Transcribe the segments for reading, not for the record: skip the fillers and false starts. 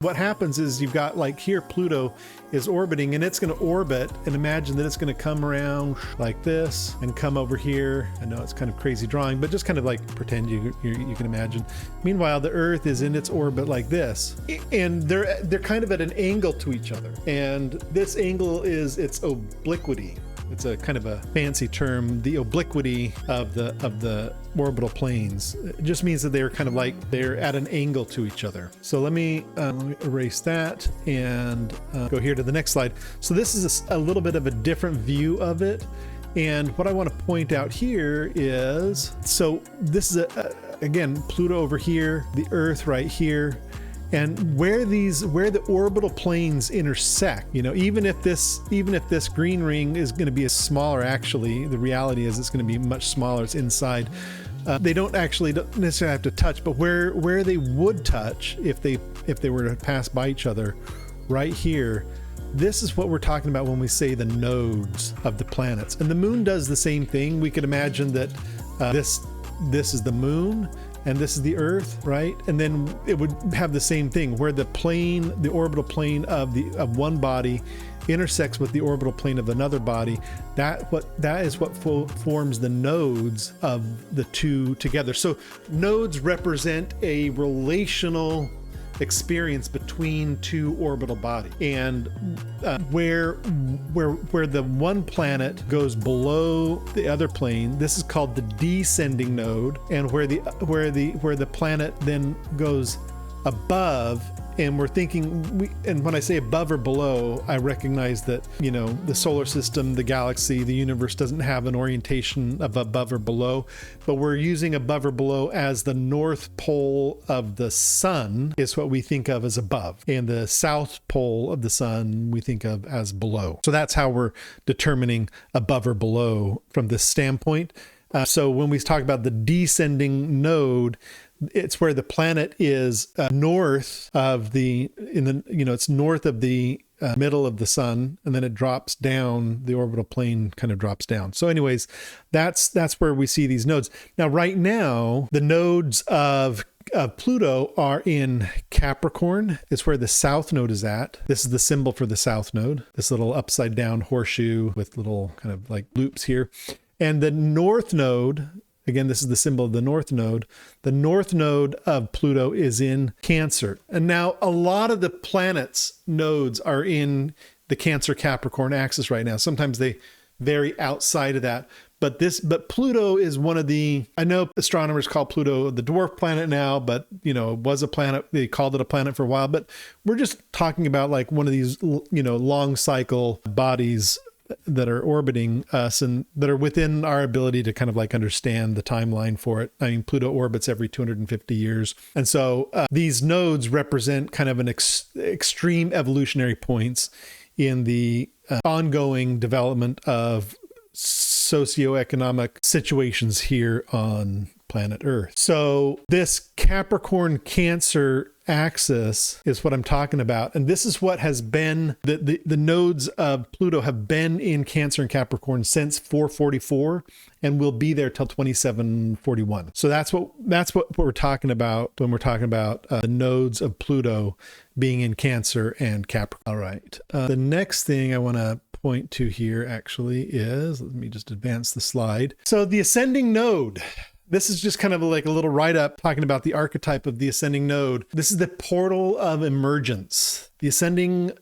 What happens is you've got like here Pluto is orbiting, and it's going to orbit, and imagine that it's going to come around like this and come over here. I know it's kind of crazy drawing, but just kind of like pretend you can imagine. Meanwhile, the Earth is in its orbit like this, and they're kind of at an angle to each other, and this angle is its obliquity. It's a kind of a fancy term, the obliquity of the orbital planes. It just means that they're kind of like they're at an angle to each other. So let me erase that and go here to the next slide. So this is a little bit of a different view of it. And what I want to point out here is, so this is again, Pluto over here, the Earth right here. And where the orbital planes intersect, you know, even if this green ring is going to be smaller, actually, the reality is it's going to be much smaller. It's inside. They don't necessarily have to touch, but where they would touch if they were to pass by each other, right here. This is what we're talking about when we say the nodes of the planets. And the moon does the same thing. We could imagine that this is the moon, and this is the Earth, right? And then it would have the same thing where the orbital plane of one body intersects with the orbital plane of another body. That is what forms the nodes of the two together. So nodes represent a relational experience between two orbital bodies, and where the one planet goes below the other plane, this is called the descending node, and where the planet then goes above. And we're thinking, and when I say above or below, I recognize that, you know, the solar system, the galaxy, the universe doesn't have an orientation of above or below, but we're using above or below as the north pole of the sun is what we think of as above, and the south pole of the sun we think of as below. So that's how we're determining above or below from this standpoint. So when we talk about the descending node, it's where the planet is north of it's north of the middle of the sun, and then it drops down, the orbital plane kind of drops down. So anyways, that's where we see these nodes. Now, right now, the nodes of Pluto are in Capricorn. It's where the south node is at. This is the symbol for the south node, this little upside down horseshoe with little kind of like loops here. And the north node, again, this is the symbol of the north node. The north node of Pluto is in Cancer. And now a lot of the planets' nodes are in the Cancer Capricorn axis right now. Sometimes they vary outside of that. But Pluto is one of the, I know astronomers call Pluto the dwarf planet now, but it was a planet. They called it a planet for a while, but we're just talking about like one of these, long cycle bodies that are orbiting us and that are within our ability to kind of like understand the timeline for it. I mean, Pluto orbits every 250 years. And so these nodes represent kind of an extreme evolutionary points in the ongoing development of socioeconomic situations here on planet Earth. So this Capricorn Cancer axis is what I'm talking about. And this is what has been, the nodes of Pluto have been in Cancer and Capricorn since 444 and will be there till 2741. So that's what we're talking about when we're talking about the nodes of Pluto being in Cancer and Capricorn. All right. The next thing I want to point to here actually is, let me just advance the slide. So the ascending node. This is just kind of like a little write-up talking about the archetype of the ascending node. This is the portal of emergence. The ascending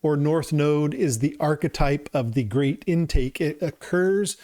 or north node is the archetype of the great intake. It occurs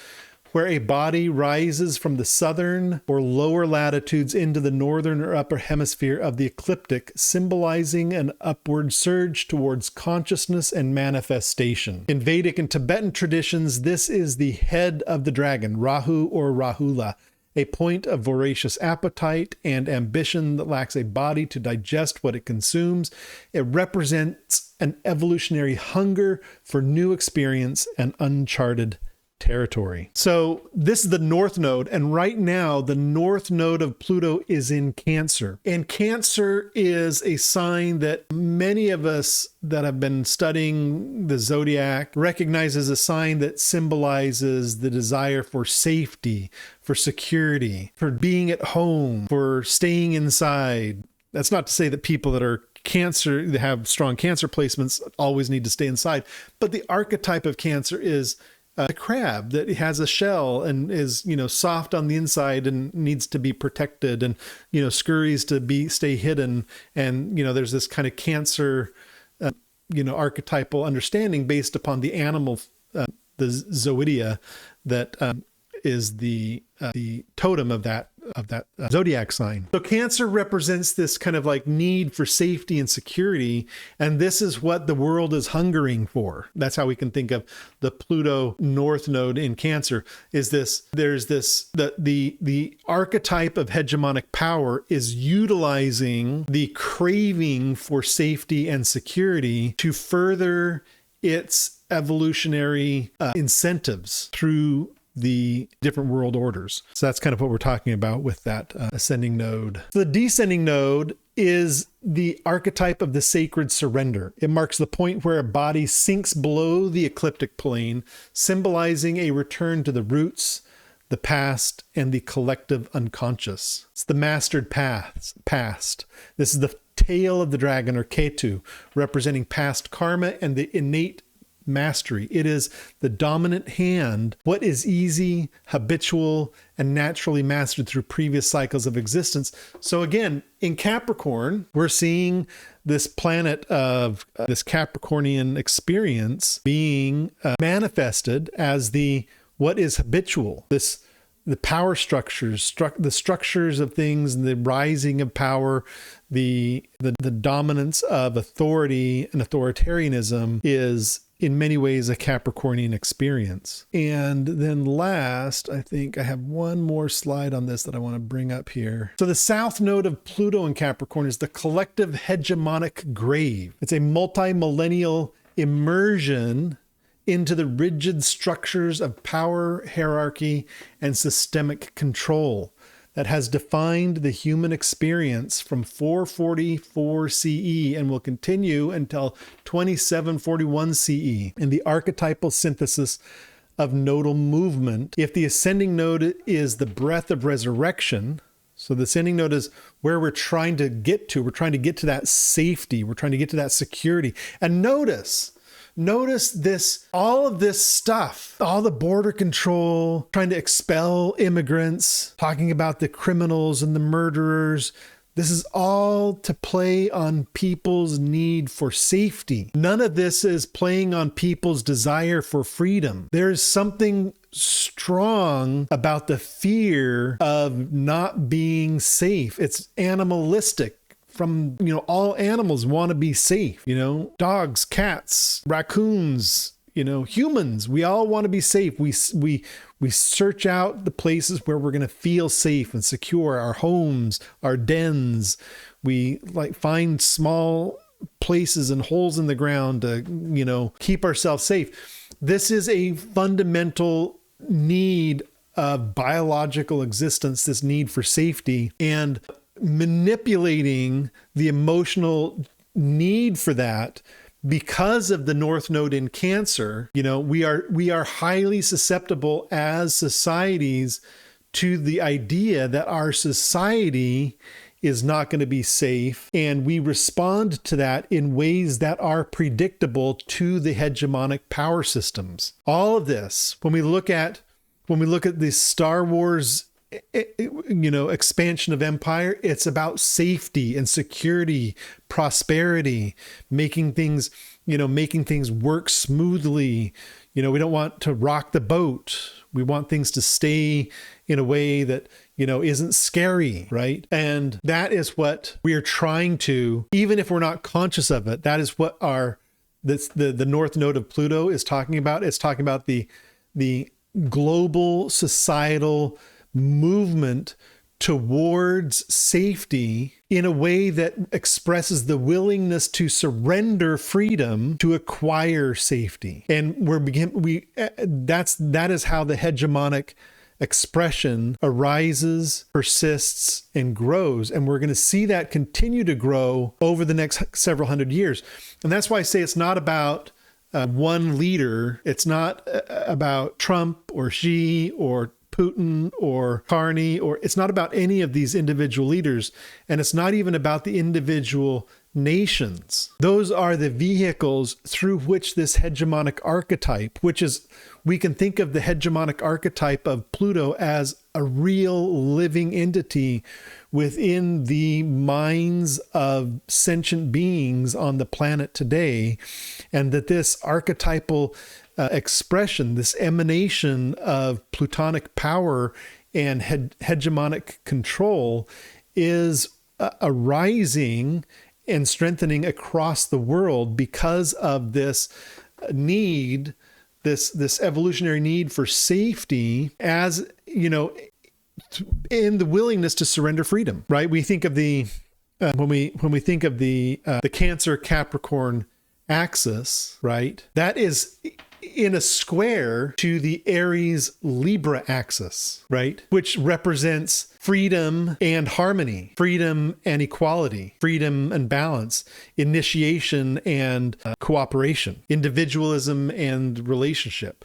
where a body rises from the southern or lower latitudes into the northern or upper hemisphere of the ecliptic, symbolizing an upward surge towards consciousness and manifestation. In Vedic and Tibetan traditions, this is the head of the dragon, Rahu or Rahula, a point of voracious appetite and ambition that lacks a body to digest what it consumes. It represents an evolutionary hunger for new experience and uncharted territory. So this is the north node, and right now the north node of Pluto is in Cancer. And Cancer is a sign that many of us that have been studying the zodiac recognize as a sign that symbolizes the desire for safety, for security, for being at home, for staying inside. That's not to say that people that are Cancer, they have strong Cancer placements, always need to stay inside. But the archetype of Cancer is a crab that has a shell and is, soft on the inside and needs to be protected, and, scurries to stay hidden. And, there's this kind of Cancer, archetypal understanding based upon the animal, the zooidia that is the totem of that zodiac sign. So Cancer represents this kind of like need for safety and security, and this is what the world is hungering for. That's how we can think of the Pluto North Node in Cancer. The archetype of hegemonic power is utilizing the craving for safety and security to further its evolutionary incentives through the different world orders. So that's kind of what we're talking about with that ascending node. The descending node is the archetype of the sacred surrender. It marks the point where a body sinks below the ecliptic plane, symbolizing a return to the roots, the past, and the collective unconscious. It's the mastered past. This is the tail of the dragon, or Ketu, representing past karma and the innate mastery. It is the dominant hand, what is easy, habitual, and naturally mastered through previous cycles of existence. So again, in Capricorn, we're seeing this planet of this Capricornian experience being manifested as what is habitual, the power structures, the structures of things, the rising of power, the dominance of authority and authoritarianism is in many ways a Capricornian experience. And then last, I think I have one more slide on this that I want to bring up here. So the south node of Pluto in Capricorn is the collective hegemonic grave. It's a multi-millennial immersion into the rigid structures of power, hierarchy, and systemic control that has defined the human experience from 444 CE and will continue until 2741 CE in the archetypal synthesis of nodal movement. If the ascending node is the breath of resurrection, so the ascending node is where we're trying to get to. We're trying to get to that safety. We're trying to get to that security. And notice this, all of this stuff, all the border control, trying to expel immigrants, talking about the criminals and the murderers. This is all to play on people's need for safety. None of this is playing on people's desire for freedom. There's something strong about the fear of not being safe. It's animalistic. From, all animals want to be safe, dogs, cats, raccoons, humans, we all want to be safe. We search out the places where we're going to feel safe and secure, our homes, our dens. We find small places and holes in the ground to, keep ourselves safe. This is a fundamental need of biological existence, this need for safety, and manipulating the emotional need for that because of the North Node in Cancer. We are highly susceptible as societies to the idea that our society is not going to be safe, and we respond to that in ways that are predictable to the hegemonic power systems. All of this, when we look at the Star Wars expansion of empire, it's about safety and security, prosperity, making things work smoothly. We don't want to rock the boat. We want things to stay in a way that, isn't scary, right? And that is what we are trying to, even if we're not conscious of it, that is what the North Node of Pluto is talking about. It's talking about the global societal movement towards safety in a way that expresses the willingness to surrender freedom to acquire safety. And that is how the hegemonic expression arises, persists, and grows. And we're going to see that continue to grow over the next several hundred years. And that's why I say it's not about one leader. It's not about Trump or Xi or Putin or Carney, or it's not about any of these individual leaders. And it's not even about the individual nations. Those are the vehicles through which this hegemonic archetype, which is, we can think of the hegemonic archetype of Pluto as a real living entity within the minds of sentient beings on the planet today, and that this archetypal expression, this emanation of Plutonic power and hegemonic control is arising and strengthening across the world because of this need, this evolutionary need for safety, as you know, in the willingness to surrender freedom. Right? We think of the when we think of the Cancer Capricorn axis, right? That is in a square to the Aries Libra axis, right? Which represents freedom and harmony, freedom and equality, freedom and balance, initiation and cooperation, individualism and relationship.